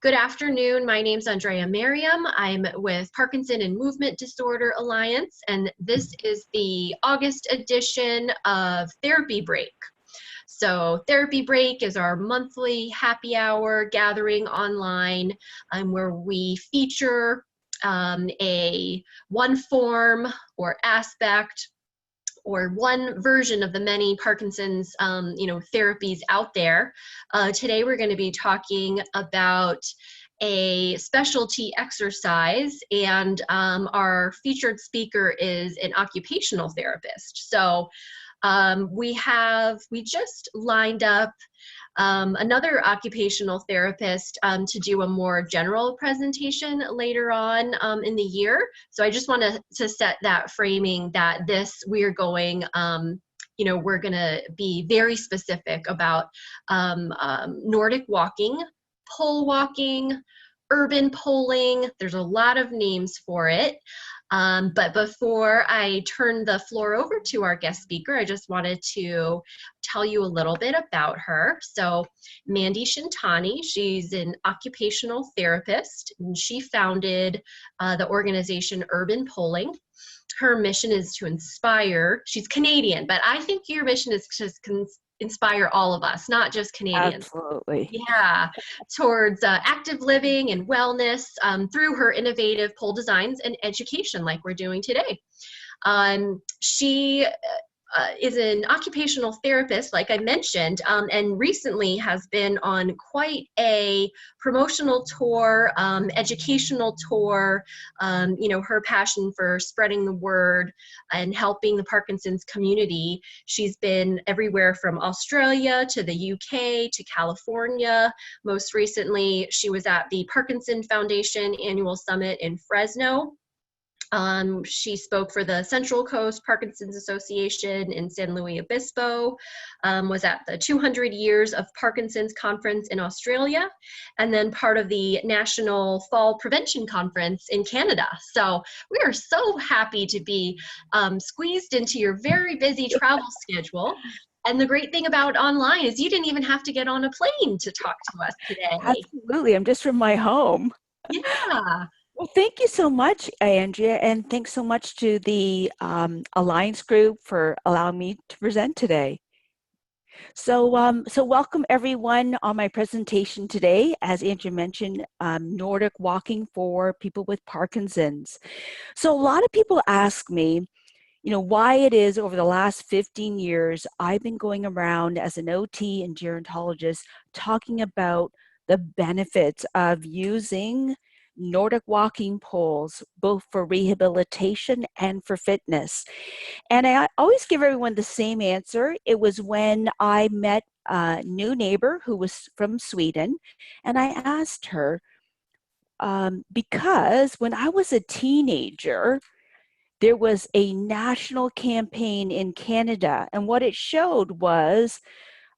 Good afternoon. My name's Andrea Merriam. I'm with Parkinson and Movement Disorder Alliance, and this is the August edition of Therapy Break. So Therapy Break is our monthly happy hour gathering online where we feature one form or aspect or one version of the many Parkinson's therapies out there. Today we're going to be talking about a specialty exercise, and our featured speaker is an occupational therapist. So we just lined up another occupational therapist to do a more general presentation later on in the year. So I just want to set that framing that we're going to be very specific about Nordic walking, pole walking, urban poling. There's a lot of names for it. But before I turn the floor over to our guest speaker, I just wanted to tell you a little bit about her. So Mandy Shintani, she's an occupational therapist, and she founded the organization Urban Poling. Her mission is to inspire, she's Canadian, but I think your mission is to inspire all of us, not just Canadians. Absolutely. Yeah, towards active living and wellness through her innovative pole designs and education like we're doing today. She is an occupational therapist, like I mentioned, and recently has been on quite a promotional tour, educational tour, her passion for spreading the word and helping the Parkinson's community. She's been everywhere from Australia to the UK to California. Most recently, she was at the Parkinson Foundation Annual Summit in Fresno. She spoke for the Central Coast Parkinson's Association in San Luis Obispo, was at the 200 Years of Parkinson's Conference in Australia, and then part of the National Fall Prevention Conference in Canada. So we are so happy to be squeezed into your very busy travel schedule. And the great thing about online is you didn't even have to get on a plane to talk to us today. Absolutely. I'm just from my home. Yeah. Well, thank you so much, Andrea, and thanks so much to the Alliance group for allowing me to present today. So welcome everyone on my presentation today. As Andrea mentioned, Nordic walking for people with Parkinson's. So a lot of people ask me, why it is over the last 15 years, I've been going around as an OT and gerontologist talking about the benefits of using Nordic walking poles, both for rehabilitation and for fitness. And I always give everyone the same answer. It was when I met a new neighbor who was from Sweden, and I asked her, because when I was a teenager, there was a national campaign in Canada, and what it showed was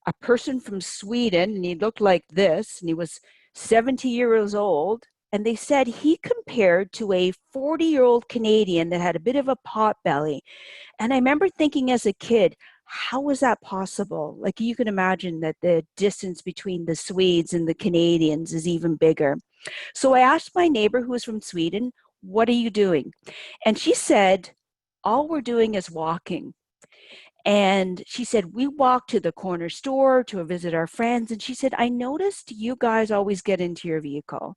a person from Sweden, and he looked like this, and he was 70 years old, and they said he compared to a 40-year-old Canadian that had a bit of a pot belly. And I remember thinking as a kid, how was that possible? Like, you can imagine that the distance between the Swedes and the Canadians is even bigger. So I asked my neighbor who was from Sweden, what are you doing? And she said, all we're doing is walking. And she said, we walk to the corner store to visit our friends. And she said, I noticed you guys always get into your vehicle.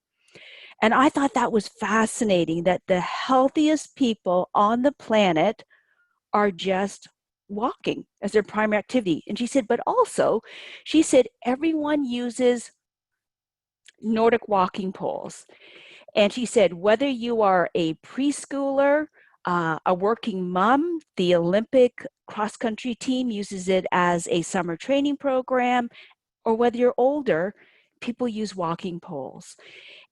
And I thought that was fascinating, that the healthiest people on the planet are just walking as their primary activity. And she said, but also, she said, everyone uses Nordic walking poles. And she said, whether you are a preschooler, a working mom, the Olympic cross-country team uses it as a summer training program, or whether you're older, people use walking poles.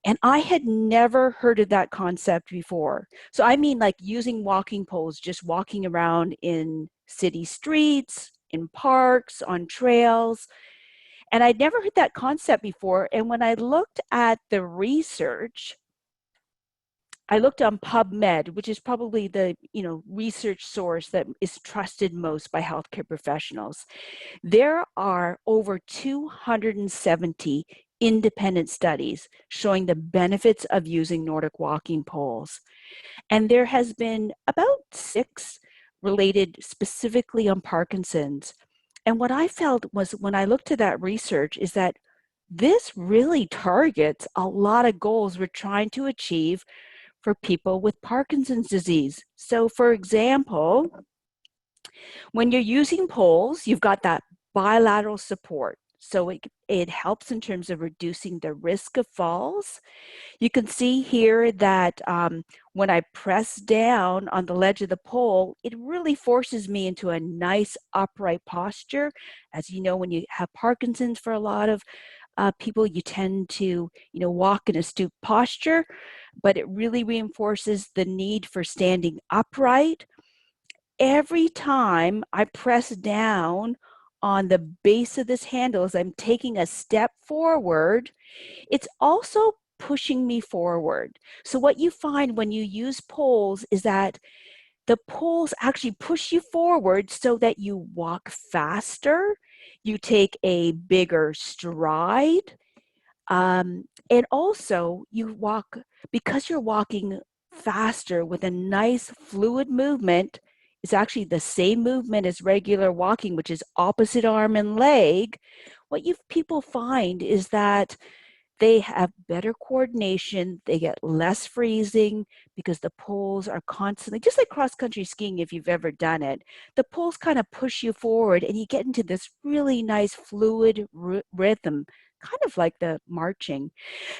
And I had never heard of that concept before. So I mean, like using walking poles, just walking around in city streets, in parks, on trails. And I'd never heard that concept before. And when I looked at the research, I looked on PubMed, which is probably the research source that is trusted most by healthcare professionals. There are over 270 independent studies showing the benefits of using Nordic walking poles. And there has been about 6 related specifically on Parkinson's. And what I felt was when I looked at that research is that this really targets a lot of goals we're trying to achieve for people with Parkinson's disease. So for example, when you're using poles, you've got that bilateral support. So it helps in terms of reducing the risk of falls. You can see here that when I press down on the ledge of the pole, it really forces me into a nice upright posture. As you know, when you have Parkinson's, for a lot of people, you tend to, walk in a stoop posture, but it really reinforces the need for standing upright. Every time I press down on the base of this handle as I'm taking a step forward, it's also pushing me forward. So what you find when you use poles is that the poles actually push you forward so that you walk faster, you take a bigger stride, and also you walk, because you're walking faster with a nice fluid movement. It's actually the same movement as regular walking, which is opposite arm and leg. What people find is that they have better coordination, they get less freezing because the poles are constantly, just like cross-country skiing if you've ever done it, the poles kind of push you forward and you get into this really nice fluid rhythm, kind of like the marching.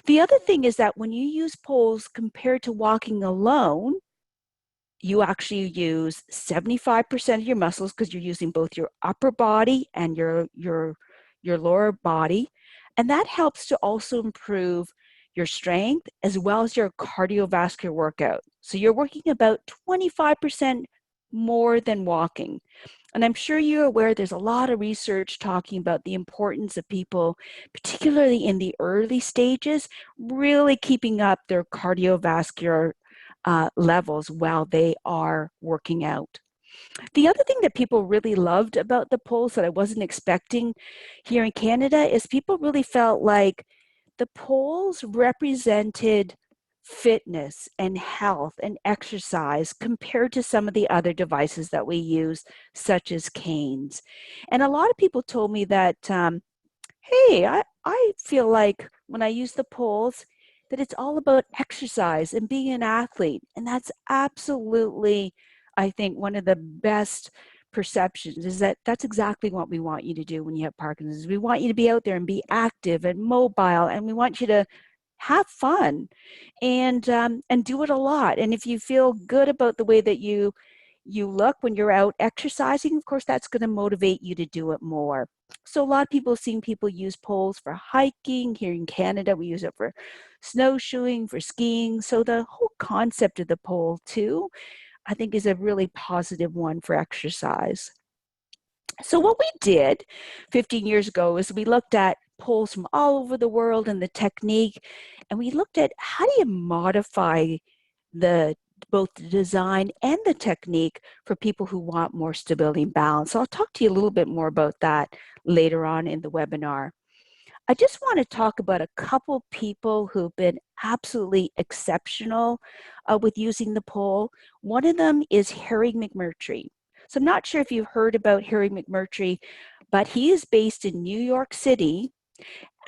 The other thing is that when you use poles compared to walking alone, you actually use 75% of your muscles because you're using both your upper body and your lower body. And that helps to also improve your strength as well as your cardiovascular workout. So you're working about 25% more than walking. And I'm sure you're aware there's a lot of research talking about the importance of people, particularly in the early stages, really keeping up their cardiovascular levels while they are working out. The other thing that people really loved about the polls that I wasn't expecting here in Canada is people really felt like the polls represented fitness and health and exercise compared to some of the other devices that we use, such as canes. And a lot of people told me that hey, I feel like when I use the poles, that it's all about exercise and being an athlete. And that's absolutely, I think, one of the best perceptions is that that's exactly what we want you to do when you have Parkinson's. We want you to be out there and be active and mobile, and we want you to have fun and do it a lot. And if you feel good about the way that you look when you're out exercising, of course, that's going to motivate you to do it more. So a lot of people have seen people use poles for hiking. Here in Canada, we use it for snowshoeing, for skiing. So the whole concept of the pole too, I think, is a really positive one for exercise. So what we did 15 years ago is we looked at poles from all over the world and the technique, and we looked at how do you modify the both the design and the technique for people who want more stability and balance. So I'll talk to you a little bit more about that later on in the webinar. I just want to talk about a couple people who've been absolutely exceptional with using the pole. One of them is Harry McMurtry. So I'm not sure if you've heard about Harry McMurtry, but he is based in New York City,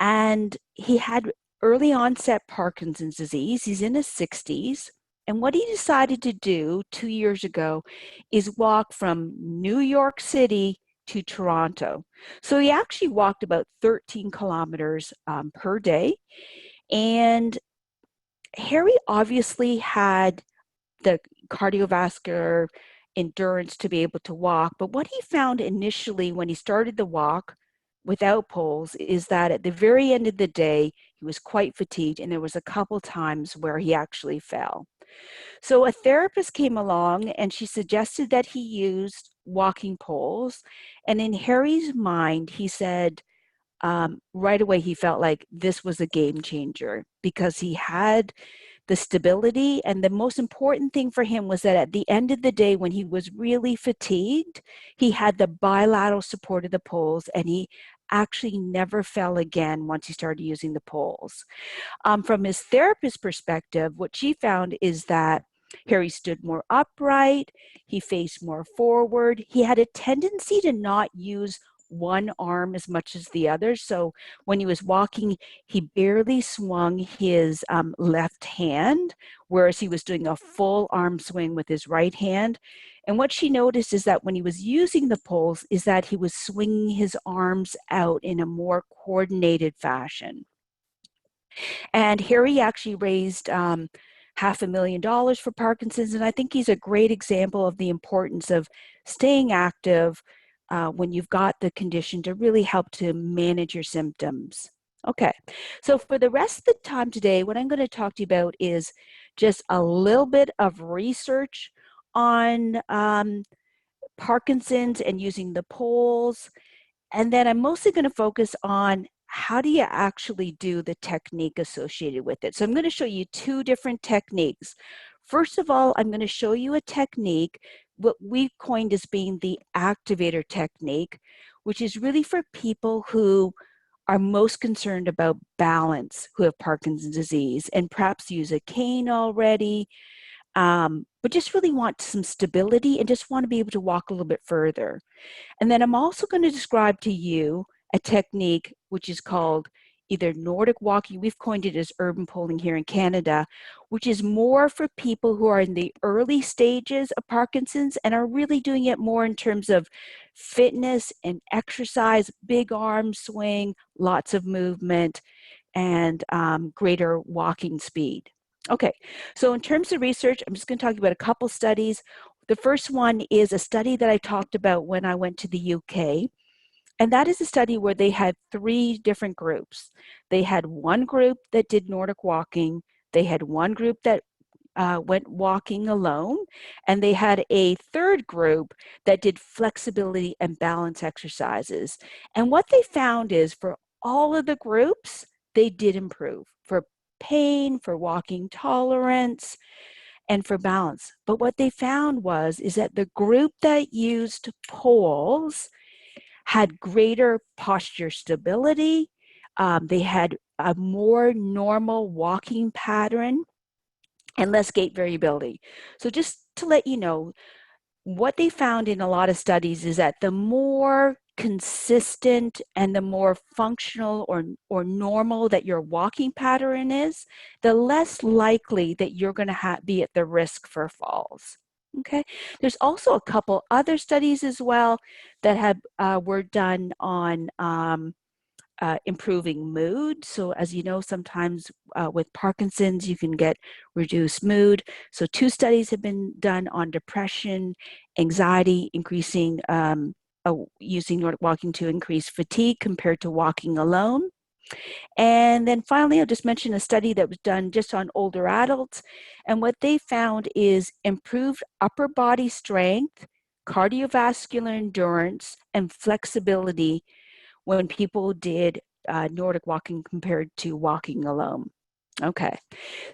and he had early onset Parkinson's disease. He's in his 60s. And what he decided to do 2 years ago is walk from New York City to Toronto. So he actually walked about 13 kilometers per day. And Harry obviously had the cardiovascular endurance to be able to walk. But what he found initially when he started the walk without poles is that at the very end of the day, he was quite fatigued, and there was a couple times where he actually fell. So a therapist came along and she suggested that he used walking poles. And in Harry's mind, he said right away he felt like this was a game changer because he had the stability. And the most important thing for him was that at the end of the day, when he was really fatigued, he had the bilateral support of the poles, and he actually never fell again once he started using the poles. From his therapist perspective, what she found is that Harry stood more upright, he faced more forward, he had a tendency to not use one arm as much as the other. So when he was walking, he barely swung his left hand, whereas he was doing a full arm swing with his right hand. And what she noticed is that when he was using the poles, is that he was swinging his arms out in a more coordinated fashion. And Harry actually raised $500,000 for Parkinson's, and I think he's a great example of the importance of staying active when you've got the condition to really help to manage your symptoms. Okay, so for the rest of the time today, what I'm going to talk to you about is just a little bit of research on Parkinson's and using the poles. And then I'm mostly going to focus on how do you actually do the technique associated with it. So I'm going to show you two different techniques. First of all, I'm going to show you a technique, what we've coined as being the activator technique, which is really for people who are most concerned about balance, who have Parkinson's disease and perhaps use a cane already, but just really want some stability and just want to be able to walk a little bit further. And then I'm also going to describe to you a technique which is called either Nordic walking, we've coined it as urban poling here in Canada, which is more for people who are in the early stages of Parkinson's and are really doing it more in terms of fitness and exercise, big arm swing, lots of movement, and greater walking speed. Okay, so in terms of research, I'm just going to talk about a couple studies. The first one is a study that I talked about when I went to the UK. And that is a study where they had 3 different groups. They had one group that did Nordic walking. They had one group that went walking alone. And they had a third group that did flexibility and balance exercises. And what they found is for all of the groups, they did improve for pain, for walking tolerance, and for balance. But what they found is that the group that used poles had greater posture stability. They had a more normal walking pattern and less gait variability. So just to let you know, what they found in a lot of studies is that the more consistent and the more functional or normal that your walking pattern is, the less likely that you're going to be at the risk for falls. Okay. There's also a couple other studies as well that have were done on improving mood. So as you know, sometimes with Parkinson's, you can get reduced mood. So 2 studies have been done on depression, anxiety, increasing, using Nordic walking to increase fatigue compared to walking alone. And then finally, I'll just mention a study that was done just on older adults. And what they found is improved upper body strength, cardiovascular endurance, and flexibility when people did Nordic walking compared to walking alone. Okay,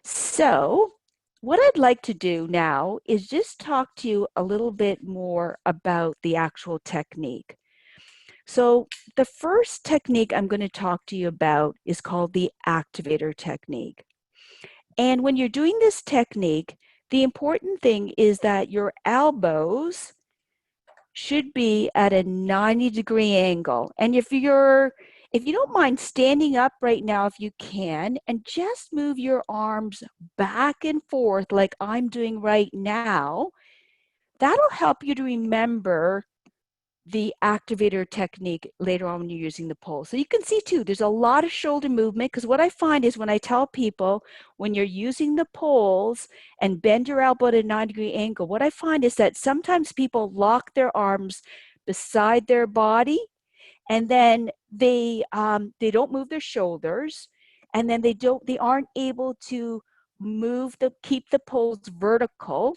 so what I'd like to do now is just talk to you a little bit more about the actual technique. So the first technique I'm going to talk to you about is called the activator technique. And when you're doing this technique, the important thing is that your elbows should be at a 90-degree angle. And if you don't mind standing up right now, if you can, and just move your arms back and forth like I'm doing right now, that'll help you to remember the activator technique later on when you're using the pole. So you can see too, there's a lot of shoulder movement, because what I find is when I tell people when you're using the poles and bend your elbow at a 90-degree angle, what I find is that sometimes people lock their arms beside their body, and then they don't move their shoulders, and then they aren't able to keep the poles vertical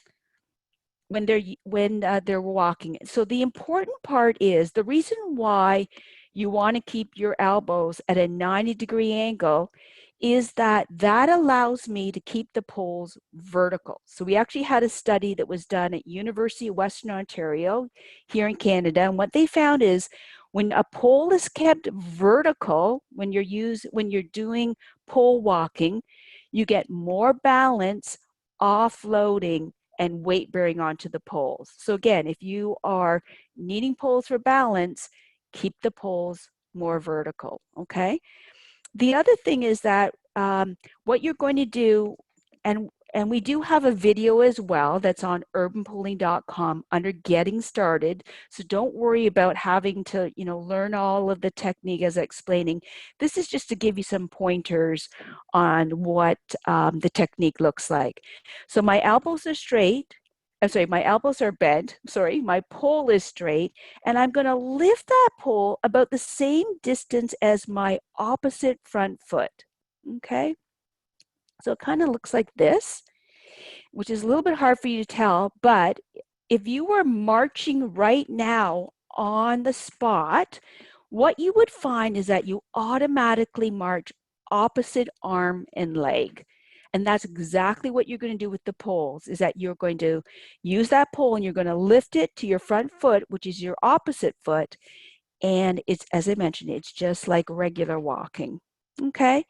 when they're walking. So the important part is the reason why you want to keep your elbows at a 90-degree angle is that allows me to keep the poles vertical. So we actually had a study that was done at University of Western Ontario here in Canada, and what they found is When a pole is kept vertical, when you're doing pole walking, you get more balance, offloading, and weight bearing onto the poles. So again, if you are needing poles for balance, keep the poles more vertical, okay? The other thing is that what you're going to do, and we do have a video as well that's on urbanpooling.com under getting started. So don't worry about having to, learn all of the technique as I'm explaining. This is just to give you some pointers on what the technique looks like. So my elbows are straight. I'm sorry, my elbows are bent. Sorry, my pole is straight. And I'm going to lift that pole about the same distance as my opposite front foot. Okay? So it kind of looks like this, which is a little bit hard for you to tell, but if you were marching right now on the spot, what you would find is that you automatically march opposite arm and leg. And that's exactly what you're going to do with the poles, is that you're going to use that pole and you're going to lift it to your front foot, which is your opposite foot. And it's, as I mentioned, it's just like regular walking. Okay.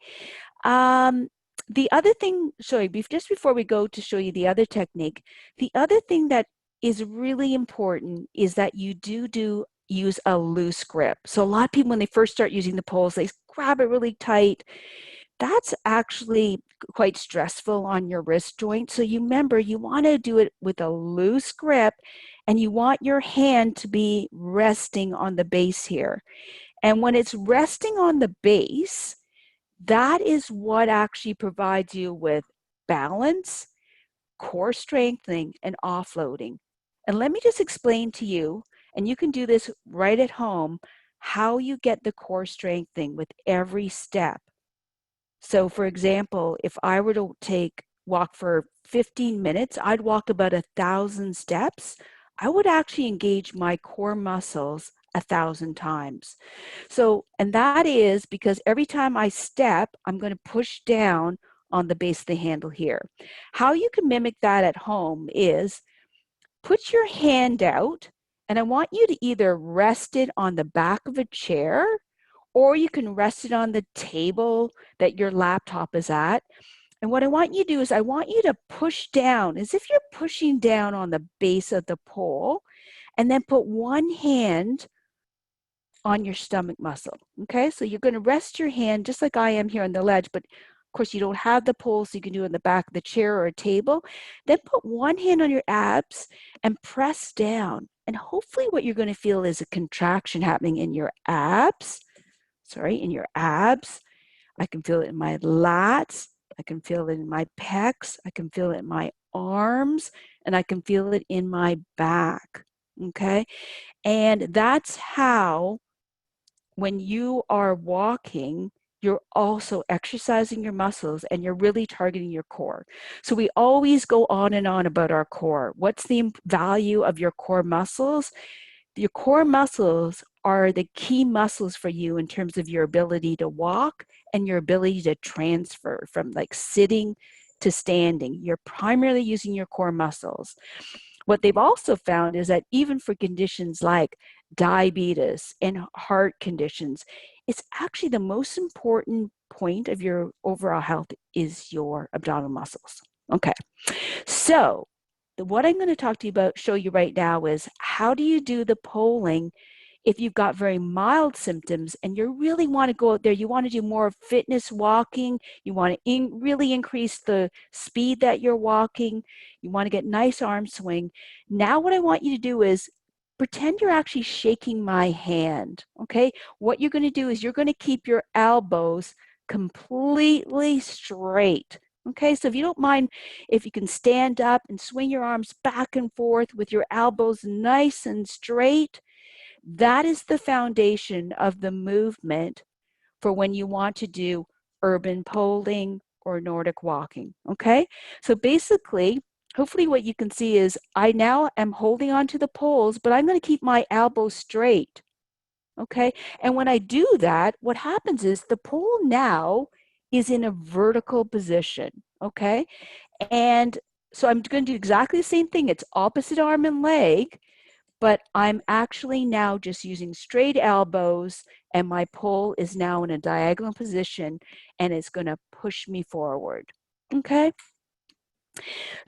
Um, the other thing, sorry, just before we go to show you the other technique, the other thing that is really important is that you do use a loose grip. So a lot of people, when they first start using the poles, they grab it really tight. That's actually quite stressful on your wrist joint. So you remember, you want to do it with a loose grip, and you want your hand to be resting on the base here. And when it's resting on the base, that is what actually provides you with balance, core strengthening, and offloading. And let me just explain to you, and you can do this right at home, how you get the core strengthening with every step. So for example, if I were to walk for 15 minutes, I'd walk about 1,000 steps. I would actually engage my core muscles 1,000 times. So, and that is because every time I step, I'm going to push down on the base of the handle here. How you can mimic that at home is put your hand out, and I want you to either rest it on the back of a chair, or you can rest it on the table that your laptop is at. And what I want you to do is I want you to push down as if you're pushing down on the base of the pole, and then put one hand on your stomach muscle. Okay, so you're going to rest your hand just like I am here on the ledge, but of course you don't have the pole, so you can do it in the back of the chair or a table. Then put one hand on your abs and press down. And hopefully what you're going to feel is a contraction happening in your abs. In your abs. I can feel it in my lats. I can feel it in my pecs. I can feel it in my arms, and I can feel it in my back. Okay, and that's how, when you are walking, you're also exercising your muscles and you're really targeting your core. So we always go on and on about our core. What's the value of your core muscles? Your core muscles are the key muscles for you in terms of your ability to walk and your ability to transfer from like sitting to standing. You're primarily using your core muscles. What they've also found is that even for conditions like diabetes and heart conditions, it's actually the most important point of your overall health is your abdominal muscles. Okay, so what I'm going to talk to you about, show you right now, is how do you do the polling if you've got very mild symptoms and you really want to go out there, you want to do more fitness walking, you want to really increase the speed that you're walking, you want to get nice arm swing. Now what I want you to do is pretend you're actually shaking my hand, okay? What you're going to do is you're going to keep your elbows completely straight. Okay, so if you don't mind, if you can stand up and swing your arms back and forth with your elbows nice and straight, that is the foundation of the movement for when you want to do urban poling or Nordic walking. Okay, so basically, hopefully what you can see is I now am holding on to the poles, but I'm going to keep my elbows straight. Okay, and when I do that, what happens is the pole now is in a vertical position. Okay, and so I'm going to do exactly the same thing. It's opposite arm and leg, but I'm actually now just using straight elbows, and my pole is now in a diagonal position, and it's going to push me forward. Okay?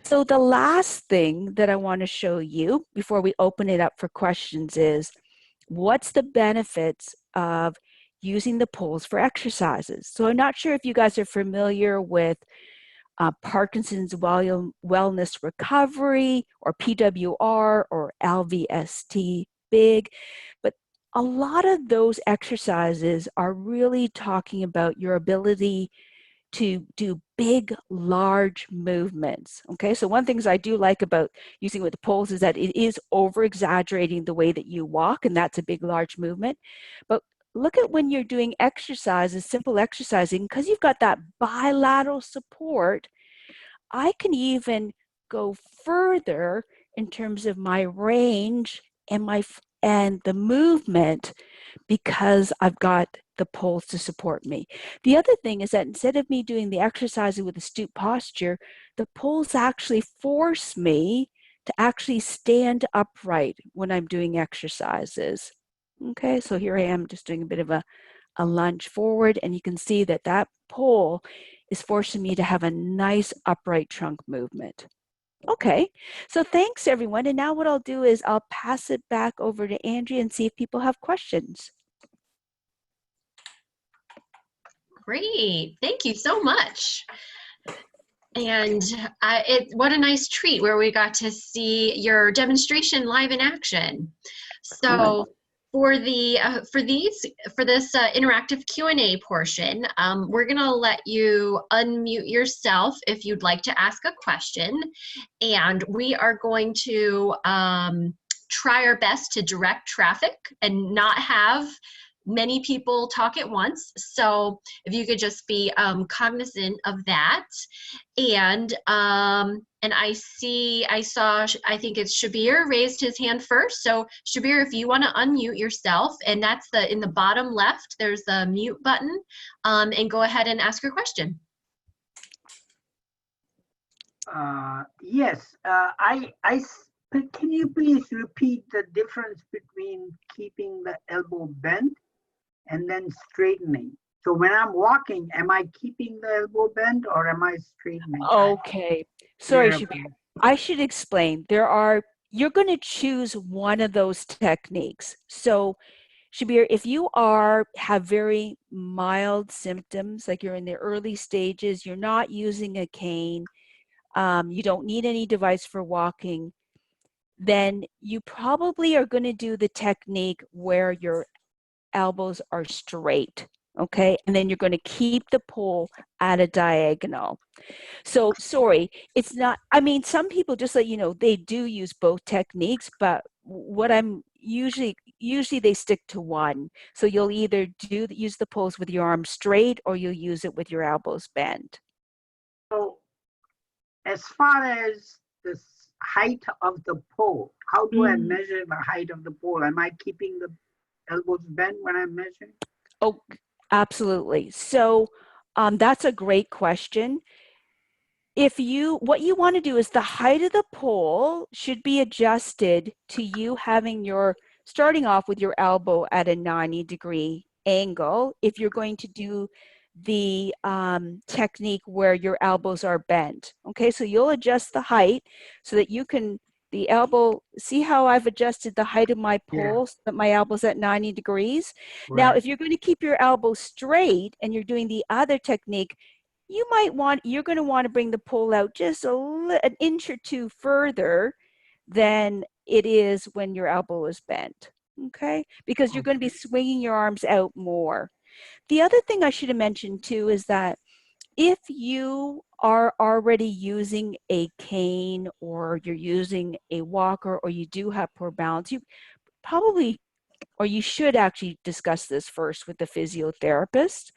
So the last thing that I want to show you before we open it up for questions is, what's the benefits of using the poles for exercises? So I'm not sure if you guys are familiar with Parkinson's Wellness Recovery, or PWR, or LVST big, but a lot of those exercises are really talking about your ability to do big, large movements. Okay, so one of the things I do like about using with the poles is that it is over exaggerating the way that you walk, and that's a big, large movement. But look at when you're doing exercises, simple exercising, because you've got that bilateral support, I can even go further in terms of my range and the movement, because I've got the poles to support me. The other thing is that instead of me doing the exercise with a stoop posture, the poles actually force me to actually stand upright when I'm doing exercises. Okay, so here I am just doing a bit of a lunge forward, and you can see that that pole is forcing me to have a nice upright trunk movement. Okay, so thanks everyone. And now what I'll do is I'll pass it back over to Andrea and see if people have questions. Great, thank you so much. And what a nice treat where we got to see your demonstration live in action. So for this interactive Q&A portion, we're gonna let you unmute yourself if you'd like to ask a question, and we are going to try our best to direct traffic and not have many people talk at once. So if you could just be cognizant of that. And I think it's Shabir raised his hand first. So Shabir, if you want to unmute yourself, and that's in the bottom left, there's the mute button, and go ahead and ask your question. Yes, can you please repeat the difference between keeping the elbow bent and then straightening? So when I'm walking, am I keeping the elbow bent or am I straightening? Okay, sorry, Shabir. I should explain. You're going to choose one of those techniques. So Shabir, if you have very mild symptoms, like you're in the early stages, you're not using a cane, you don't need any device for walking, then you probably are going to do the technique where your elbows are straight, okay? And then you're going to keep the pole at a diagonal. So sorry, it's not, I mean, some people, just let you know, they do use both techniques, but what I'm usually they stick to one. So you'll either use the poles with your arms straight, or you'll use it with your elbows bent. So as far as the height of the pole, how do I measure the height of the pole? Am I keeping the elbows bent when I'm measuring? Oh, absolutely. So that's a great question. What you want to do is the height of the pole should be adjusted to you starting off with your elbow at a 90-degree angle if you're going to do the technique where your elbows are bent. Okay, so you'll adjust the height so that the elbow, see how I've adjusted the height of my pole so that my elbow's at 90 degrees? Right. Now, if you're going to keep your elbow straight and you're doing the other technique, you're going to want to bring the pole out just an inch or two further than it is when your elbow is bent, okay? Because you're going to be swinging your arms out more. The other thing I should have mentioned too is that if you are already using a cane, or you're using a walker, or you do have poor balance, you should actually discuss this first with the physiotherapist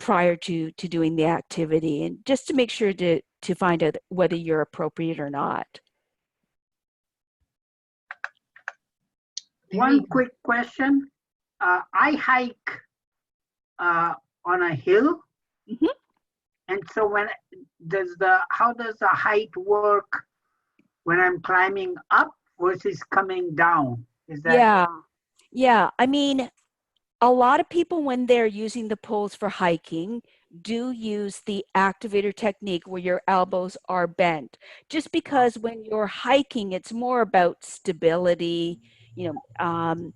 prior to doing the activity, and just to make sure to find out whether you're appropriate or not. One quick question. I hike on a hill, and so how does the height work when I'm climbing up versus coming down. Is that Yeah. Yeah. I mean, a lot of people, when they're using the poles for hiking, do use the activator technique where your elbows are bent. Just because when you're hiking, it's more about stability, you know,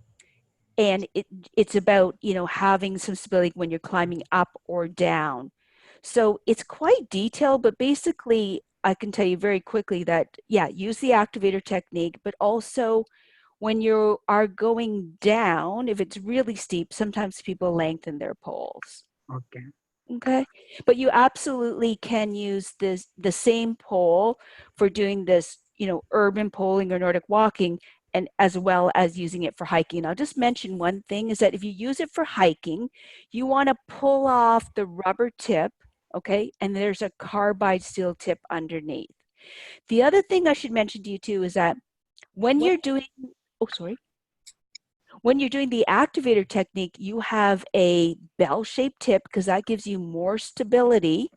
and it's about, you know, having some stability when you're climbing up or down. So it's quite detailed, but basically, I can tell you very quickly that, yeah, use the activator technique, but also when you are going down, if it's really steep, sometimes people lengthen their poles. okay? Okay. But you absolutely can use the same pole for doing this, you know, urban poling or Nordic walking, and as well as using it for hiking. I'll just mention one thing is that if you use it for hiking, you want to pull off the rubber tip, okay? And there's a carbide steel tip underneath. The other thing I should mention to you too is that when you're doing, oh, sorry. When you're doing the activator technique, you have a bell-shaped tip because that gives you more stability.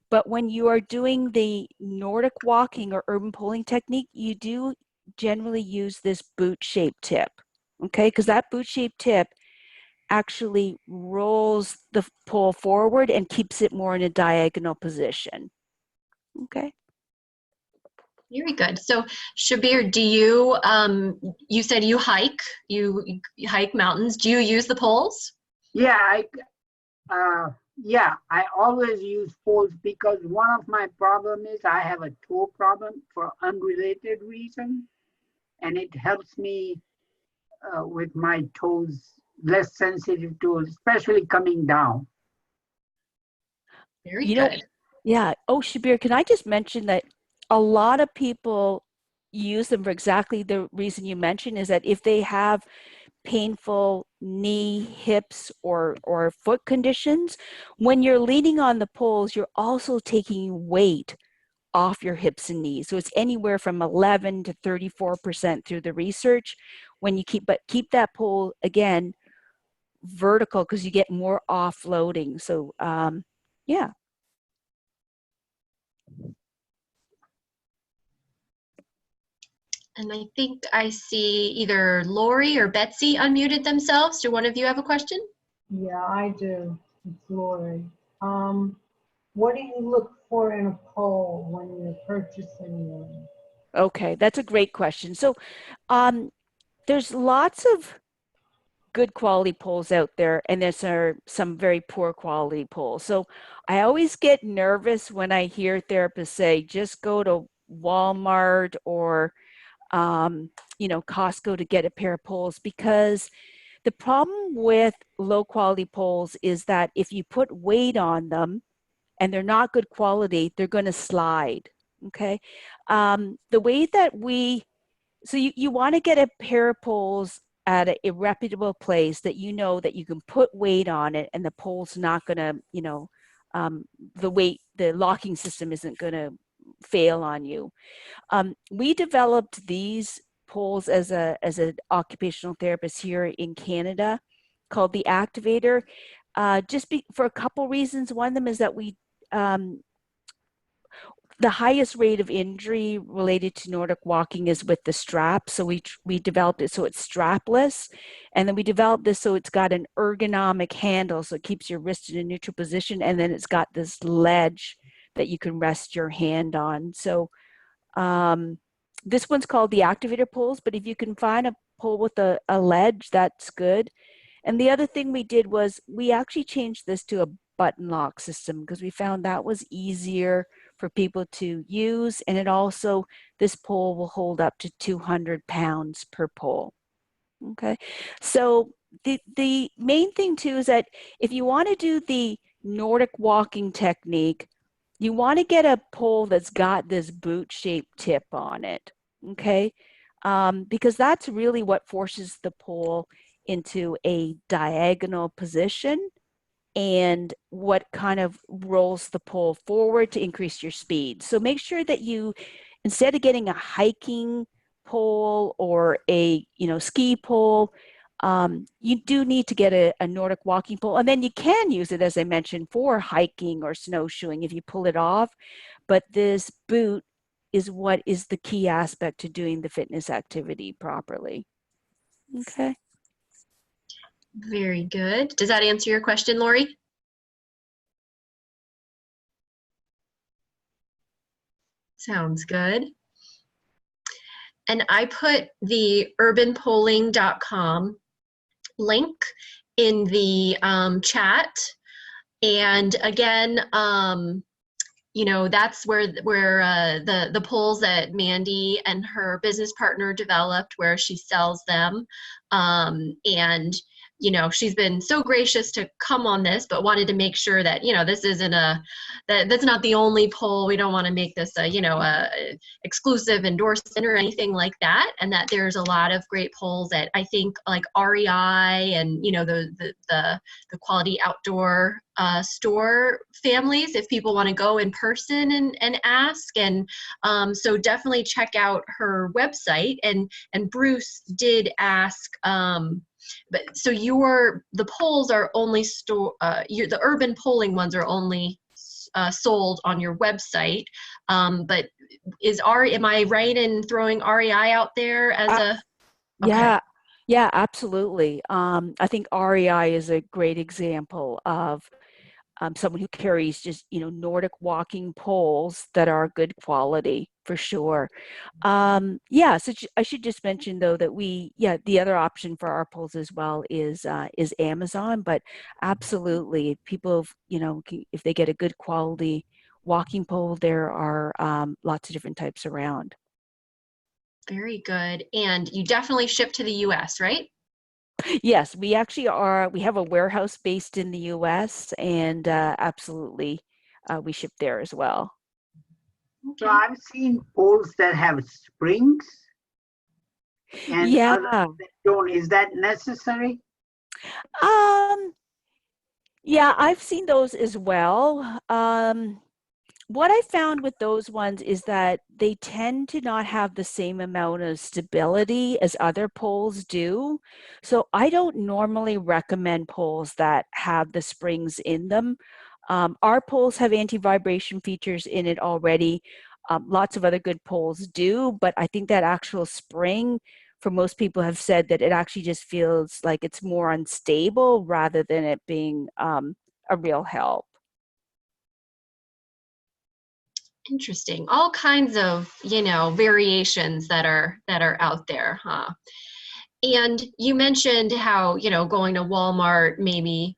But when you are doing the Nordic walking or urban poling technique, you do generally use this boot-shaped tip, okay? Because that boot-shaped tip actually rolls the pole forward and keeps it more in a diagonal position, okay? Very good. So Shabir, do you, you said you hike, you hike mountains. Do you use the poles? Yeah, I always use poles because one of my problem is I have a toe problem for unrelated reason, and it helps me with my toes, less sensitive toes, especially coming down. Very You know, good. yeah. Oh, Shabir, can I just mention that a lot of people use them for exactly the reason you mentioned is that if they have painful knee, hips, or foot conditions, when you're leaning on the poles, you're also taking weight off your hips and knees. So it's anywhere from 11 to 34% through the research when you keep that pole again vertical because you get more offloading. So yeah. And I think I see either Lori or Betsy unmuted themselves. Do one of you have a question? Yeah, I do. It's Lori. What do you look for in a poll when you're purchasing one? Okay, that's a great question. So there's lots of good quality polls out there, and there's some very poor quality polls. So I always get nervous when I hear therapists say, just go to Walmart or you know, Costco to get a pair of poles, because the problem with low quality poles is that if you put weight on them and they're not good quality, they're going to slide. Okay. The way that so you want to get a pair of poles at a reputable place that you know that you can put weight on it and the pole's not going to, you know, the locking system isn't going to fail on you. We developed these poles as an occupational therapist here in Canada called the Activator, for a couple reasons. One of them is that um, the highest rate of injury related to Nordic walking is with the strap. So we developed it so it's strapless. And then we developed this so it's got an ergonomic handle, so it keeps your wrist in a neutral position. And then it's got this ledge that you can rest your hand on. So this one's called the Activator poles, but if you can find a pole with a ledge, that's good. And the other thing we did was we actually changed this to a button lock system because we found that was easier for people to use. And it also, this pole will hold up to 200 pounds per pole. Okay. So the main thing too is that if you want to do the Nordic walking technique, you want to get a pole that's got this boot-shaped tip on it, okay? Because that's really what forces the pole into a diagonal position and what kind of rolls the pole forward to increase your speed. So make sure that you, instead of getting a hiking pole or a ski pole, you do need to get a Nordic walking pole, and then you can use it, as I mentioned, for hiking or snowshoeing if you pull it off. But this boot is what is the key aspect to doing the fitness activity properly. Okay. Very good. Does that answer your question, Lori? Sounds good. And I put the urbanpolling.com link in the chat. And again, you know, that's where the polls that Mandy and her business partner developed, where she sells them. And you know, she's been so gracious to come on this, but wanted to make sure that, you know, this isn't that's not the only poll. We don't want to make this a, you know, a exclusive endorsement or anything like that. And that there's a lot of great polls that I think, like REI and, you know, the Quality Outdoor store families, if people want to go in person and ask. And so definitely check out her website. And Bruce did ask, but so the polls are only the urban polling ones are only sold on your website. But am I right in throwing REI out there as a? Okay. Yeah, absolutely. I think REI is a great example of someone who carries just, you know, Nordic walking poles that are good quality for sure. Yeah, so I should just mention though that the other option for our poles as well is Amazon, but absolutely people, you know, if they get a good quality walking pole, there are lots of different types around. Very good. And you definitely ship to the US, right? Yes, we actually are. We have a warehouse based in the US, and absolutely we ship there as well. So I've seen poles that have springs and others Yeah. that don't. Is that necessary? Yeah, I've seen those as well. What I found with those ones is that they tend to not have the same amount of stability as other poles do. So I don't normally recommend poles that have the springs in them. Our poles have anti-vibration features in it already. Lots of other good poles do, but I think that actual spring, for most people have said that it actually just feels like it's more unstable rather than it being a real help. Interesting. All kinds of, you know, variations that are out there, huh? And you mentioned how, you know, going to Walmart maybe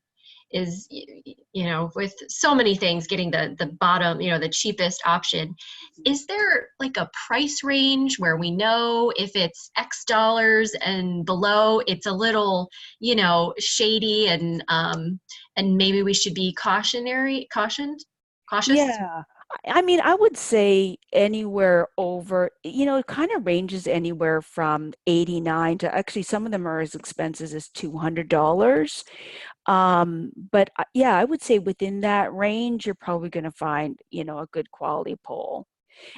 is, you know, with so many things, getting the bottom, you know, the cheapest option. Is there like a price range where we know if it's X dollars and below, it's a little, you know, shady and maybe we should be cautious? Yeah. I mean, I would say anywhere over, you know, it kind of ranges anywhere from 89 to actually some of them are as expensive as $200. But yeah, I would say within that range, you're probably going to find, you know, a good quality pole.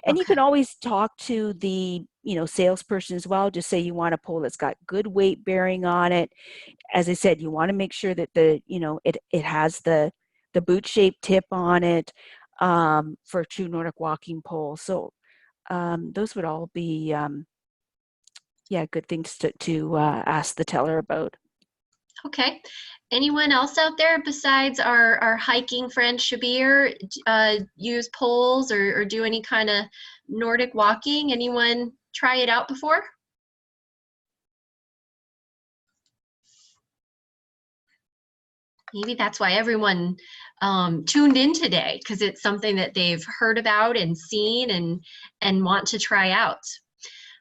And you Okay. can always talk to the, you know, salesperson as well. Just say you want a pole that's got good weight bearing on it. As I said, you want to make sure that you know, it has the boot shaped tip on it for a true Nordic walking pole. So those would all be, yeah, good things to ask the teller about. Okay. Anyone else out there besides our hiking friend Shabir use poles or do any kind of Nordic walking? Anyone try it out before? Maybe that's why everyone tuned in today, because it's something that they've heard about and seen and want to try out.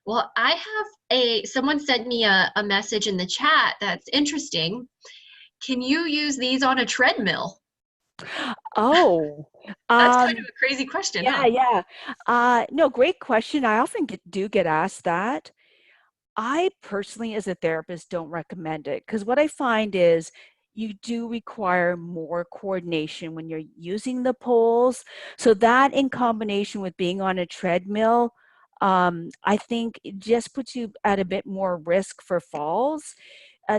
Well, I have someone sent me a message in the chat that's interesting. Can you use these on a treadmill? Oh, That's kind of a crazy question, huh? yeah. No, great question. I often do get asked that. I personally, as a therapist, don't recommend it because what I find is you do require more coordination when you're using the poles. So that in combination with being on a treadmill, I think it just puts you at a bit more risk for falls.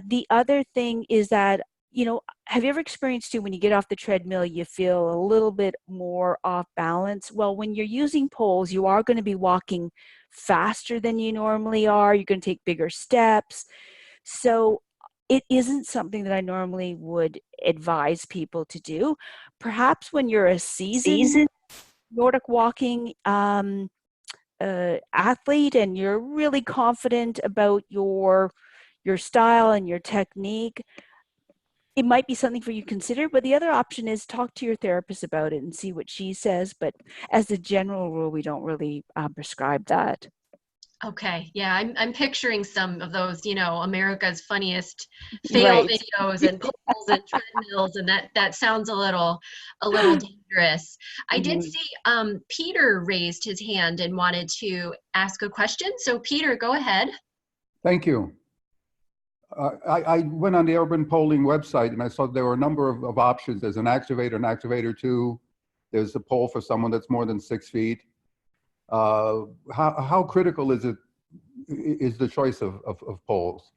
The other thing is that have you ever experienced too, when you get off the treadmill, you feel a little bit more off balance? Well, when you're using poles, you are going to be walking faster than you normally are. You're going to take bigger steps. So it isn't something that I normally would advise people to do. Perhaps when you're a seasoned Nordic walking athlete and you're really confident about your style and your technique, it might be something for you to consider. But the other option is talk to your therapist about it and see what she says. But as a general rule, we don't really prescribe that. Okay, yeah, I'm picturing some of those, America's Funniest fail Right. videos and poles and treadmills, and that sounds a little dangerous. I did Mhm. see Peter raised his hand and wanted to ask a question. So Peter, go ahead. Thank you. I went on the Urban Polling website and I saw there were a number of options. There's an activator 2. There's a pole for someone that's more than 6 feet. How critical is the choice of poles?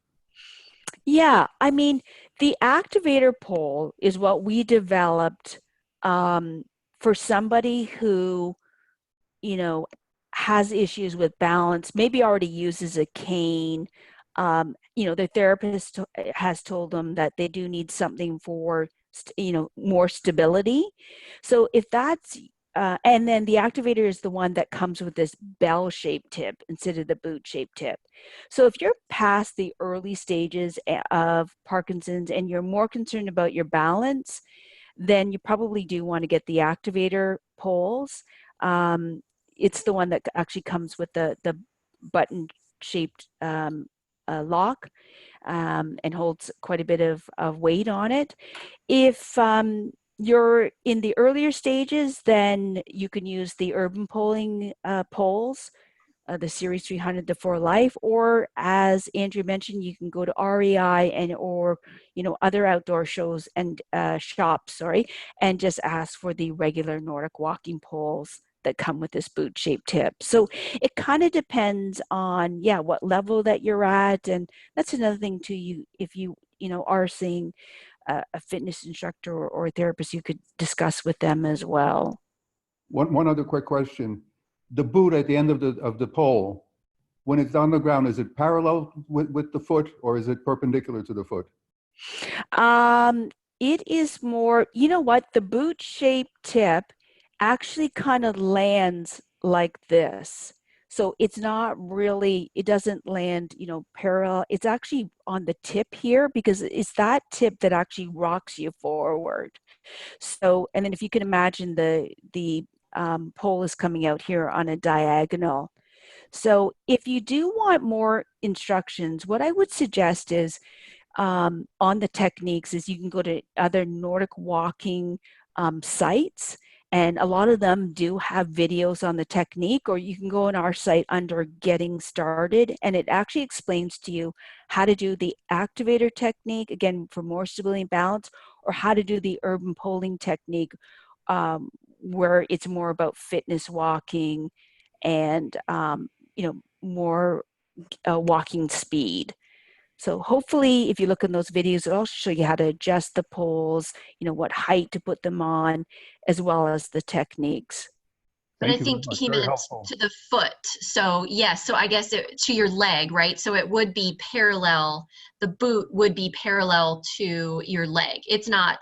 Yeah, I mean, the activator pole is what we developed for somebody who, has issues with balance, maybe already uses a cane. The therapist has told them that they do need something for, more stability. So if that's, and then the activator is the one that comes with this bell-shaped tip instead of the boot-shaped tip. So if you're past the early stages of Parkinson's and you're more concerned about your balance, then you probably do want to get the activator poles. It's the one that actually comes with the button-shaped lock and holds quite a bit of weight on it. If you're in the earlier stages, then you can use the urban polling poles, the Series 300, the For Life, or as Andrew mentioned, you can go to REI or other outdoor shows and shops, and just ask for the regular Nordic walking poles that come with this boot-shaped tip. So it kind of depends on what level that you're at, and that's another thing too. If you are seeing a fitness instructor or a therapist, you could discuss with them as well. One other quick question. The boot at the end of the pole, when it's on the ground, is it parallel with the foot or is it perpendicular to the foot? It is more, the boot-shaped tip actually kind of lands like this. So it's not really, it doesn't land, parallel. It's actually on the tip here because it's that tip that actually rocks you forward. So, and then if you can imagine the pole is coming out here on a diagonal. So if you do want more instructions, what I would suggest is on the techniques is you can go to other Nordic walking sites, and a lot of them do have videos on the technique, or you can go on our site under Getting Started, and it actually explains to you how to do the activator technique, again, for more stability and balance, or how to do the urban polling technique, where it's more about fitness walking and, more walking speed. So hopefully, if you look in those videos, it'll also show you how to adjust the poles, what height to put them on, as well as the techniques. But I Thank you very think much. he Very meant helpful. to the foot. So yes, so I guess to your leg, right? So it would be parallel. The boot would be parallel to your leg. It's not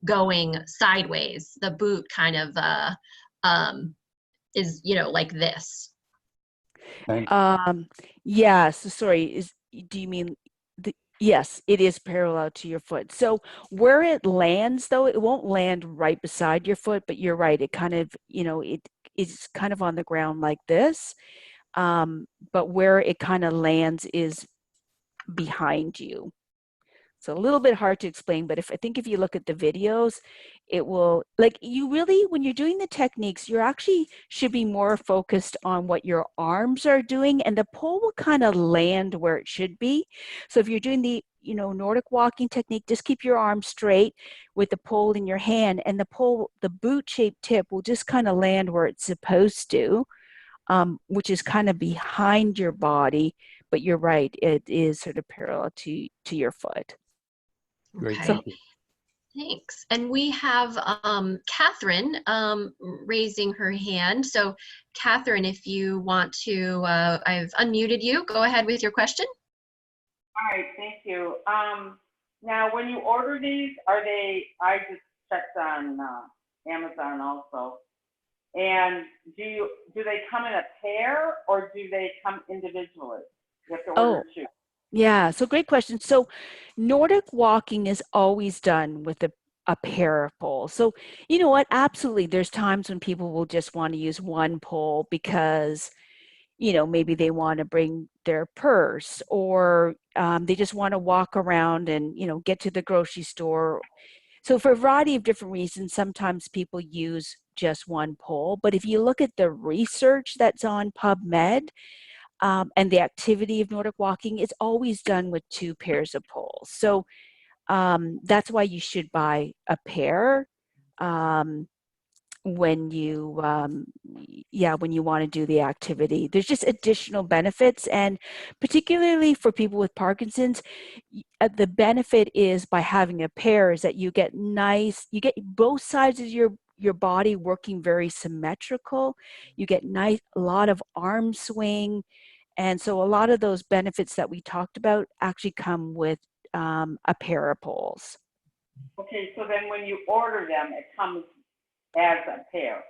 going sideways. The boot kind of is, like this. Thanks. Yeah, so sorry, do you mean yes, it is parallel to your foot. So where it lands though, it won't land right beside your foot, but you're right, it kind of, it is kind of on the ground like this. But where it kind of lands is behind you. So a little bit hard to explain, but I think if you look at the videos, it will, you really, when you're doing the techniques, you actually should be more focused on what your arms are doing, and the pole will kind of land where it should be. So if you're doing the, Nordic walking technique, just keep your arms straight with the pole in your hand, and the boot-shaped tip will just kind of land where it's supposed to, which is kind of behind your body, but you're right, it is sort of parallel to your foot. Great. Okay. So Thank you. Thanks. And we have Catherine raising her hand. So Catherine, if you want to, I've unmuted you. Go ahead with your question. All right, thank you. Now, when you order these, are they, I just checked on Amazon also, and do they come in a pair or do they come individually? You have to order two. Yeah, so great question. So Nordic walking is always done with a pair of poles. So you know what? Absolutely. There's times when people will just want to use one pole because, you know, maybe they want to bring their purse or they just want to walk around and, you know, get to the grocery store. So for a variety of different reasons, sometimes people use just one pole. But if you look at the research that's on PubMed, and the activity of Nordic walking is always done with two pairs of poles. So that's why you should buy a pair when you, when you want to do the activity. There's just additional benefits, and particularly for people with Parkinson's, the benefit is by having a pair is that you get both sides of your body working very symmetrical. You get a lot of arm swing. And so a lot of those benefits that we talked about actually come with a pair of poles. Okay, so then when you order them, it comes as a pair.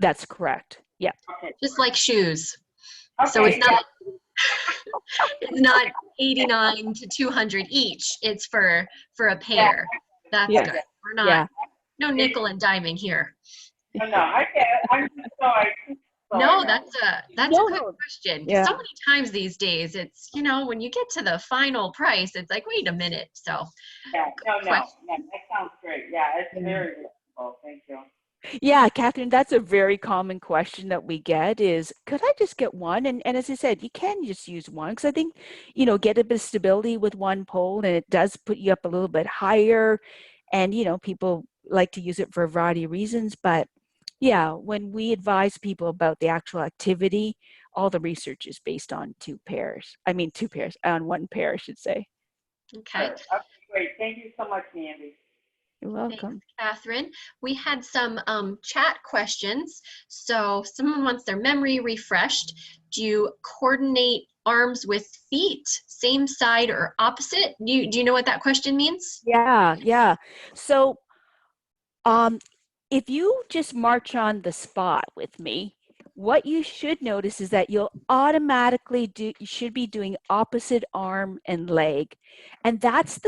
That's correct. Yeah. Okay. Just like shoes. Okay. So it's not 89 to 200 each. It's for a pair. That's Yeah. good. We're not, no Yeah. nickel and diming here. No, I get it. I'm just sorry. No, that's a good question. Yeah. So many times these days, it's, you know, when you get to the final price, it's like, wait a minute. So yeah, no, that sounds great. Yeah, it's very reasonable. Thank you. Yeah, Catherine, that's a very common question that we get is, could I just get one? And as I said, you can just use one because I think, you know, get a bit of stability with one pole and it does put you up a little bit higher. And, you know, people like to use it for a variety of reasons. But yeah, when we advise people about the actual activity, all the research is based on on one pair, I should say. okay. Sure. Okay, great. Thank you so much, Mandy. You're welcome. Thanks, Catherine. We had some chat questions. So someone wants their memory refreshed. Do you coordinate arms with feet, same side or opposite? Do you know what that question means? Yeah. So if you just march on the spot with me, what you should notice is that you'll automatically you should be doing opposite arm and leg. And that's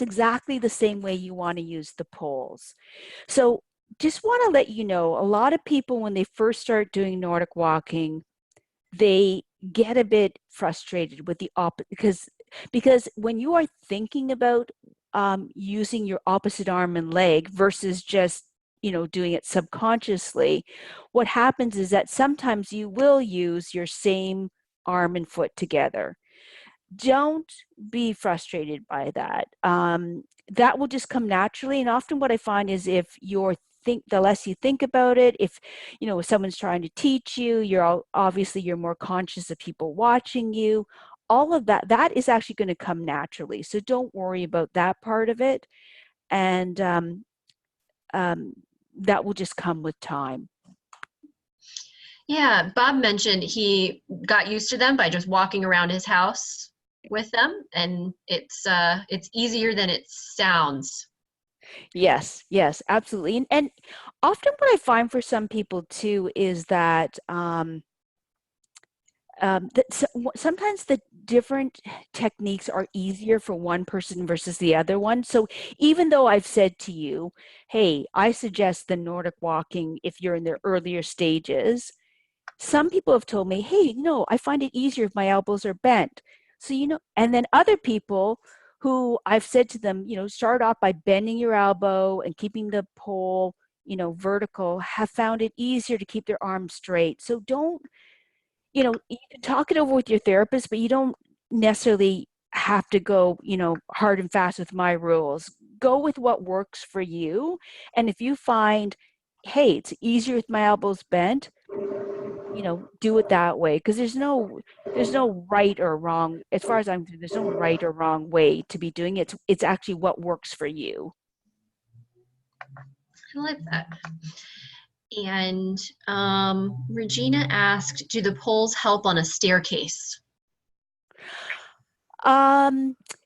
exactly the same way you want to use the poles. So just want to let you know, a lot of people, when they first start doing Nordic walking, they get a bit frustrated with the because when you are thinking about using your opposite arm and leg versus just, you know, doing it subconsciously, what happens is that sometimes you will use your same arm and foot together. Don't be frustrated by that. That will just come naturally. And often what I find is the less you think about it, if, you know, if someone's trying to teach you, you're more conscious of people watching you. All of that is actually going to come naturally. So don't worry about that part of it. And that will just come with time. Yeah, Bob mentioned he got used to them by just walking around his house with them, and it's easier than it sounds. Yes, absolutely. And often what I find for some people too is that sometimes the different techniques are easier for one person versus the other one. So even though I've said to you, hey, I suggest the Nordic walking if you're in the earlier stages, some people have told me, hey, no, I find it easier if my elbows are bent. So, you know, and then other people who I've said to them, you know, start off by bending your elbow and keeping the pole, you know, vertical, have found it easier to keep their arms straight. So don't, you know, you can talk it over with your therapist, but you don't necessarily have to go, you know, hard and fast with my rules. Go with what works for you. And if you find, hey, it's easier with my elbows bent, do it that way, because there's no right or wrong. As far as I'm concerned, there's no right or wrong way to be doing it. It's actually what works for you. I like that. And Regina asked, do the poles help on a staircase?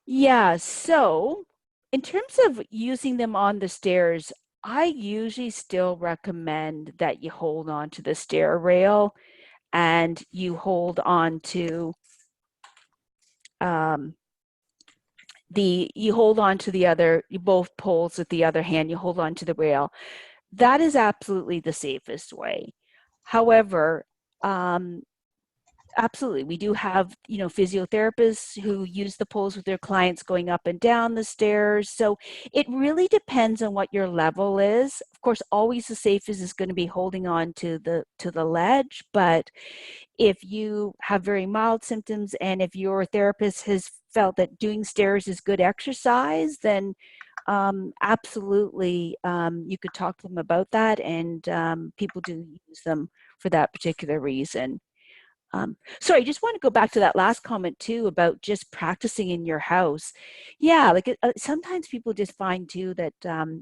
Yeah, so in terms of using them on the stairs, I usually still recommend that you hold on to the stair rail and you hold on to the other, both poles with the other hand, you hold on to the rail. That is absolutely the safest way. However, absolutely, we do have physiotherapists who use the poles with their clients going up and down the stairs. So it really depends on what your level is. Of course, always the safest is going to be holding on to the ledge, but if you have very mild symptoms and if your therapist has felt that doing stairs is good exercise, then absolutely, you could talk to them about that, and people do use them for that particular reason. Sorry, I just want to go back to that last comment too about just practicing in your house. Yeah, like sometimes people just find too that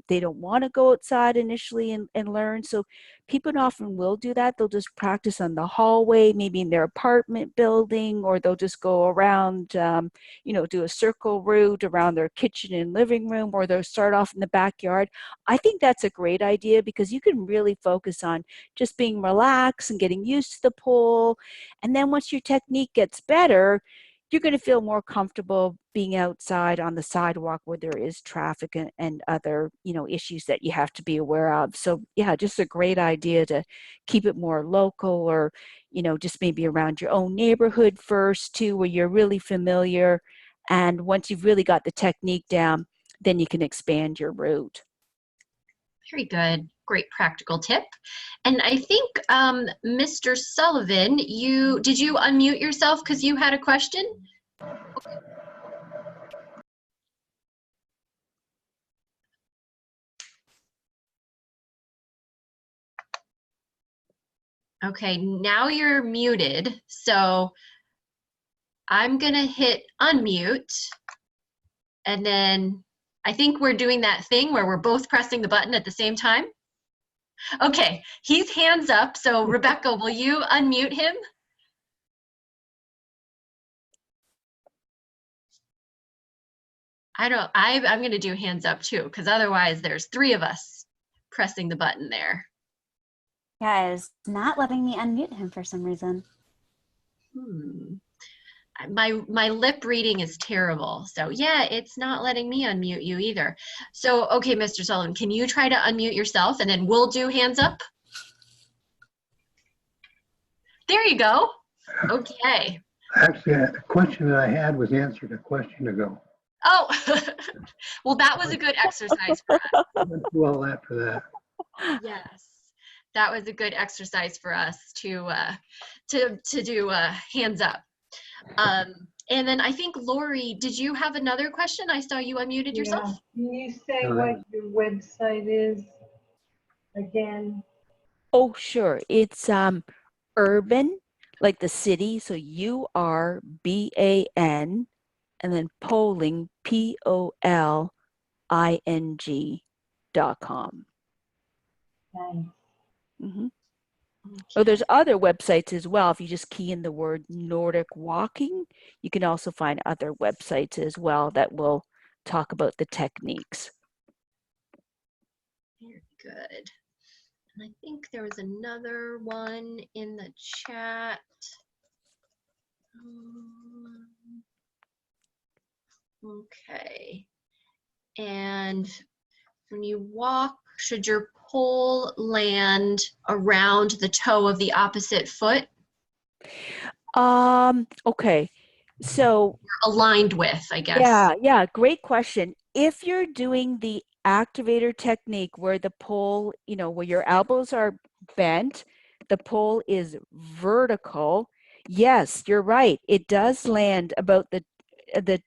they don't want to go outside initially and learn. So people often will do that. They'll just practice on the hallway, maybe in their apartment building, or they'll just go around, do a circle route around their kitchen and living room, or they'll start off in the backyard. I think that's a great idea because you can really focus on just being relaxed and getting used to the pole. And then once your technique gets better, you're going to feel more comfortable being outside on the sidewalk where there is traffic and other, issues that you have to be aware of. So yeah, just a great idea to keep it more local, or, just maybe around your own neighborhood first too, where you're really familiar. And once you've really got the technique down, then you can expand your route. Very good. Great practical tip. And I think, Mr. Sullivan, did you unmute yourself because you had a question? Okay, now you're muted. So I'm going to hit unmute. And then I think we're doing that thing where we're both pressing the button at the same time. Okay, he's hands up. So Rebecca, will you unmute him? I'm going to do hands up too, because otherwise there's 3 of us pressing the button there. Yeah, it's not letting me unmute him for some reason. My lip reading is terrible. So yeah, it's not letting me unmute you either. So, okay, Mr. Sullivan, can you try to unmute yourself and then we'll do hands up? There you go. Okay. Actually, a question that I had was answered a question ago. Oh, well, that was a good exercise for us. Well, after that. Yes, that was a good exercise for us to do hands up. And then I think, Lori, did you have another question? I saw you unmuted yourself. Can you say what your website is again? Oh, sure. It's urban, like the city, so URBAN, and then polling, POLING.com. Thanks. Mm-hmm. Oh, there's other websites as well. If you just key in the word Nordic walking, you can also find other websites as well that will talk about the techniques. Very good. And I think there was another one in the chat. Okay. And when you walk, should your pole land around the toe of the opposite foot? Okay. So aligned with, I guess. Yeah, great question. If you're doing the activator technique where the pole, where your elbows are bent, the pole is vertical, yes, you're right. It does land about the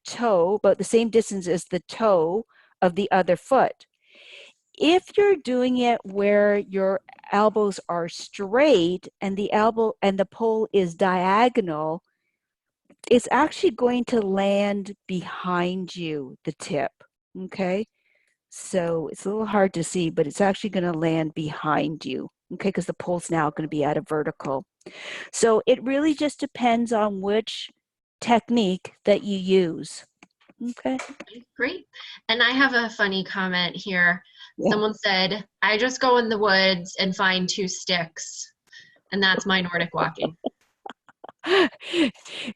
toe, about the same distance as the toe of the other foot. if you're doing it where your elbows are straight and the elbow and the pole is diagonal, it's actually going to land behind you, the tip. Okay. So it's a little hard to see, but it's actually going to land behind you. Okay. Because the pole's now going to be at a vertical. So it really just depends on which technique that you use. Okay. Great. And I have a funny comment here. Yeah. Someone said, I just go in the woods and find 2 sticks, and that's my Nordic walking.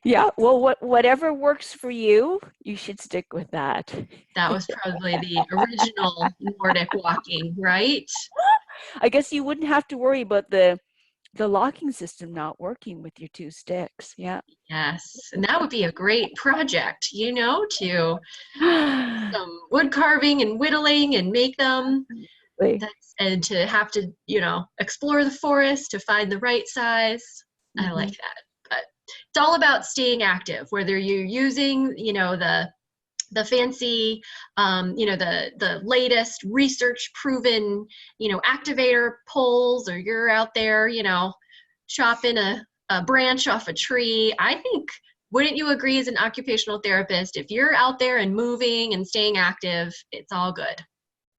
Yeah, well, whatever works for you, you should stick with that. That was probably the original Nordic walking, right? I guess you wouldn't have to worry about the locking system not working with your 2 sticks. Yeah. Yes. And that would be a great project, you know, to some wood carving and whittling and make them. And to have to, you know, explore the forest to find the right size. Mm-hmm. I like that. But it's all about staying active, whether you're using, you know, the fancy, you know, the latest research proven, you know, activator poles, or you're out there, you know, chopping a branch off a tree. I think, wouldn't you agree, as an occupational therapist, if you're out there and moving and staying active, it's all good.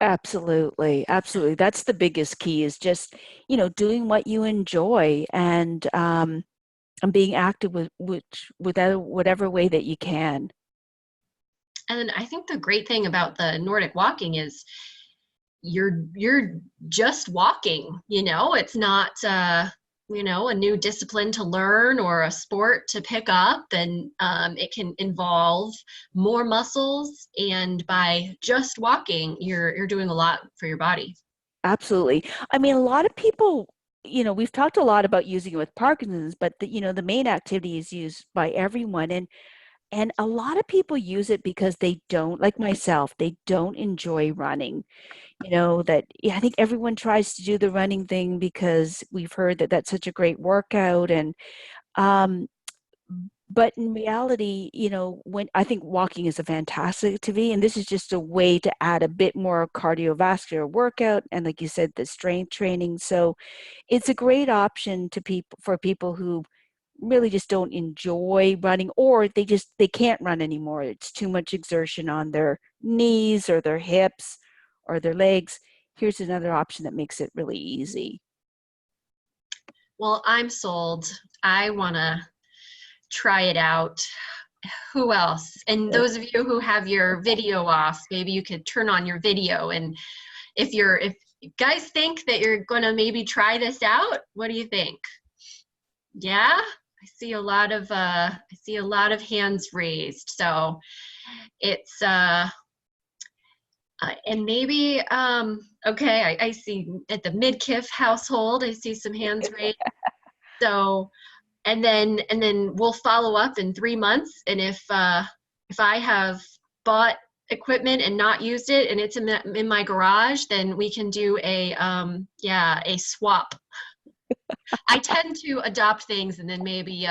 Absolutely. Absolutely. That's the biggest key, is just, you know, doing what you enjoy and being active with whatever way that you can. And I think the great thing about the Nordic walking is you're just walking, you know, it's not, you know, a new discipline to learn or a sport to pick up, and it can involve more muscles, and by just walking, you're doing a lot for your body. Absolutely. I mean, a lot of people, you know, we've talked a lot about using it with Parkinson's, but you know, the main activity is used by everyone. And a lot of people use it because they don't, like myself, they don't enjoy running. You know, that, yeah, I think everyone tries to do the running thing because we've heard that that's such a great workout. And, but in reality, you know, when I think walking is a fantastic activity, and this is just a way to add a bit more cardiovascular workout. And like you said, the strength training. So it's a great option to for people who really just don't enjoy running, or they can't run anymore. It's too much exertion on their knees or their hips or their legs. Here's another option that makes it really easy. Well, I'm sold. I want to try it out. Who else? And those of you who have your video off, maybe you could turn on your video. And if you guys think that you're going to maybe try this out, what do you think? Yeah, I see a lot of hands raised. So it's and maybe okay, I see at the Midkiff household, I see some hands raised. So and then we'll follow up in 3 months, and if I have bought equipment and not used it and it's in my garage, then we can do a swap. I tend to adopt things and then maybe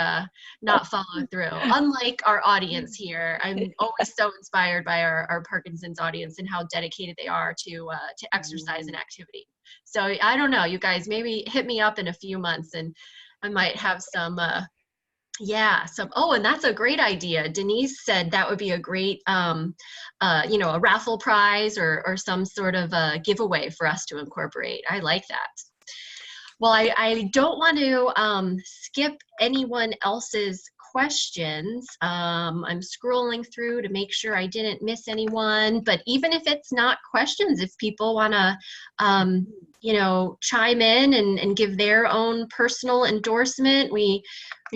not follow through. Unlike our audience here, I'm always so inspired by our Parkinson's audience and how dedicated they are to exercise and activity. So I don't know, you guys, maybe hit me up in a few months and I might have some. Oh, and that's a great idea. Denise said that would be a great, you know, a raffle prize or some sort of a giveaway for us to incorporate. I like that. Well, I don't want to skip anyone else's questions. I'm scrolling through to make sure I didn't miss anyone, but even if it's not questions, if people want to, you know, chime in and give their own personal endorsement. We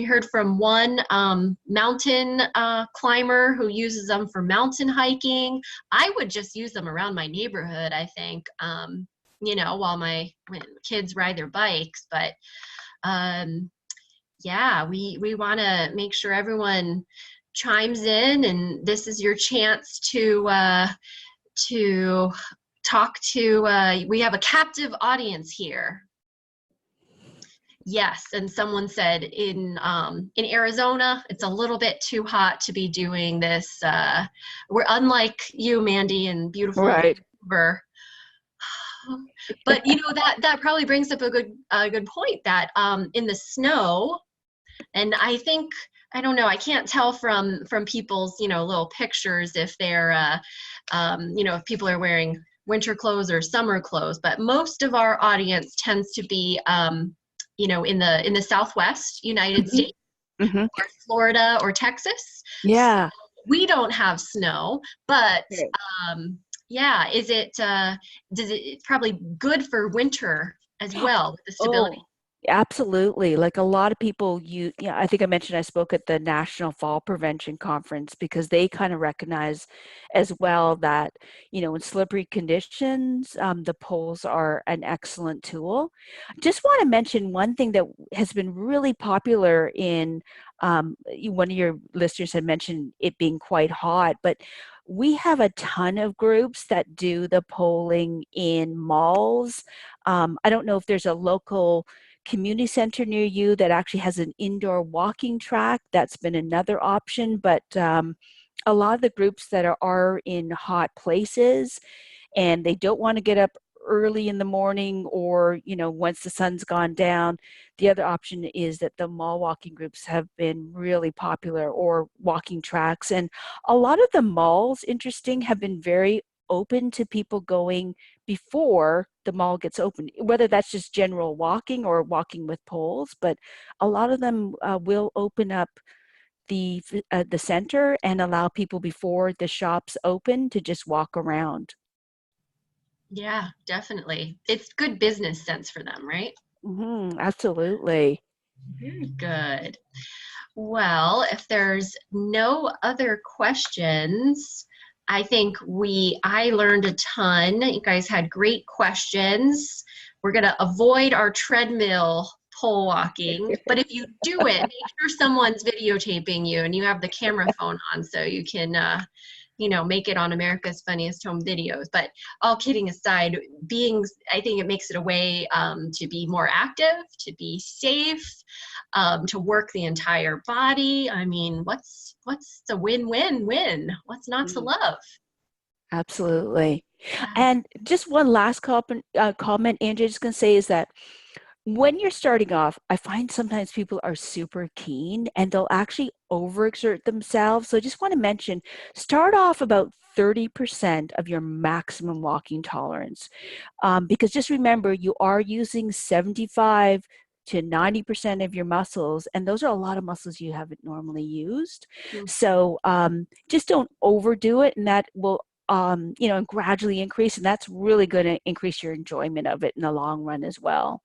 heard from one mountain climber who uses them for mountain hiking. I would just use them around my neighborhood, I think. You know, when kids ride their bikes, but yeah, we want to make sure everyone chimes in, and this is your chance to talk to, we have a captive audience here. Yes, and someone said in Arizona, it's a little bit too hot to be doing this. We're unlike you, Mandy, and beautiful right. Vancouver. But that probably brings up a good point that in the snow, and I don't know, I can't tell from people's little pictures if they're if people are wearing winter clothes or summer clothes, but most of our audience tends to be in the Southwest United States, Mm-hmm. or Florida or Texas. Yeah. We don't have snow, but Right. yeah, does it probably good for winter as well with the stability? Oh, absolutely. Like a lot of people, I think I mentioned I spoke at the National Fall Prevention Conference because they kind of recognize as well that, in slippery conditions, the poles are an excellent tool. Just want to mention one thing that has been really popular in, one of your listeners had mentioned it being quite hot, but we have a ton of groups that do the polling in malls. I don't know if there's a local community center near you that actually has an indoor walking track. That's been another option, but a lot of the groups that are in hot places and they don't want to get up early in the morning or once the sun's gone down, the other option is that the mall walking groups have been really popular, or walking tracks. And a lot of the malls, interesting, have been very open to people going before the mall gets open, whether that's just general walking or walking with poles. But a lot of them will open up the center and allow people before the shops open to just walk around. Yeah, definitely. It's good business sense for them, right? Mm-hmm, absolutely. Very good. Well, if there's no other questions, I think I learned a ton. You guys had great questions. We're going to avoid our treadmill pole walking, but if you do it, make sure someone's videotaping you and you have the camera phone on so you can make it on America's Funniest Home Videos. But all kidding aside, I think it makes it a way to be more active, to be safe, to work the entire body. I mean, what's the win-win-win? What's not to love? Absolutely. And just one last comment, Angie, I'm just going to say is that when you're starting off, I find sometimes people are super keen and they'll actually overexert themselves. So I just want to mention, start off about 30% of your maximum walking tolerance. Because just remember, you are using 75 to 90% of your muscles, and those are a lot of muscles you haven't normally used. So just don't overdo it, and that will gradually increase, and that's really going to increase your enjoyment of it in the long run as well.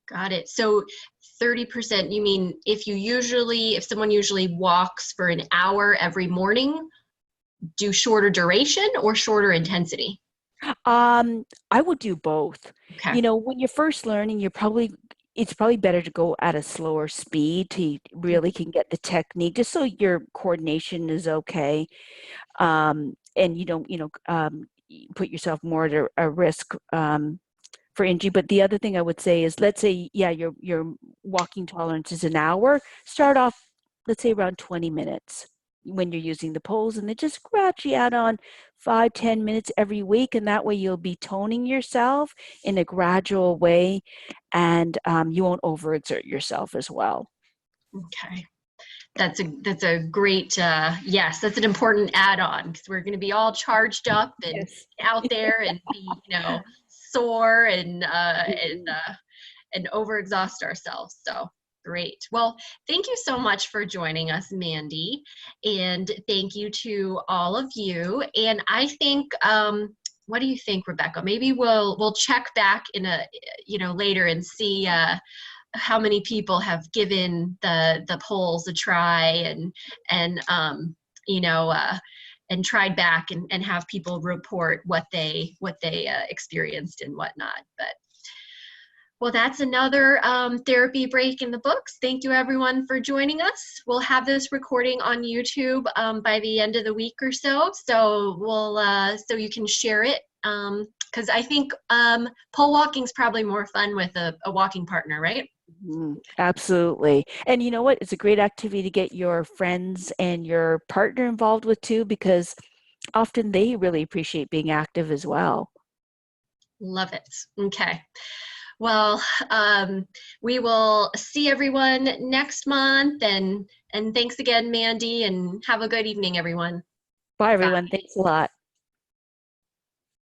Got it. So 30%, you mean if someone usually walks for an hour every morning, do shorter duration or shorter intensity? I would do both. Okay. When you're first learning, it's probably better to go at a slower speed to really can get the technique, just so your coordination is okay. And you don't, put yourself more at a risk for injury. But the other thing I would say is, let's say, your walking tolerance is an hour. Start off, let's say, around 20 minutes when you're using the poles, and then just gradually add on 5-10 minutes every week, and that way you'll be toning yourself in a gradual way, and you won't overexert yourself as well. Okay. That's a great, yes, that's an important add-on, because we're going to be all charged up and Yes. out there and be, sore and overexhaust ourselves. So great. Well, thank you so much for joining us, Mandy, and thank you to all of you. And I think, what do you think, Rebecca? Maybe we'll check back in later and see how many people have given the polls a try and tried back and have people report what they experienced and whatnot. But well, that's another therapy break in the books. Thank you everyone for joining us. We'll have this recording on YouTube by the end of the week or so. So so you can share it. Because I think pole walking is probably more fun with a walking partner, right? Absolutely. And you know what? It's a great activity to get your friends and your partner involved with too, because often they really appreciate being active as well. Love it. Okay. Well, we will see everyone next month, and thanks again, Mandy, and have a good evening, everyone. Bye, everyone. Thanks a lot.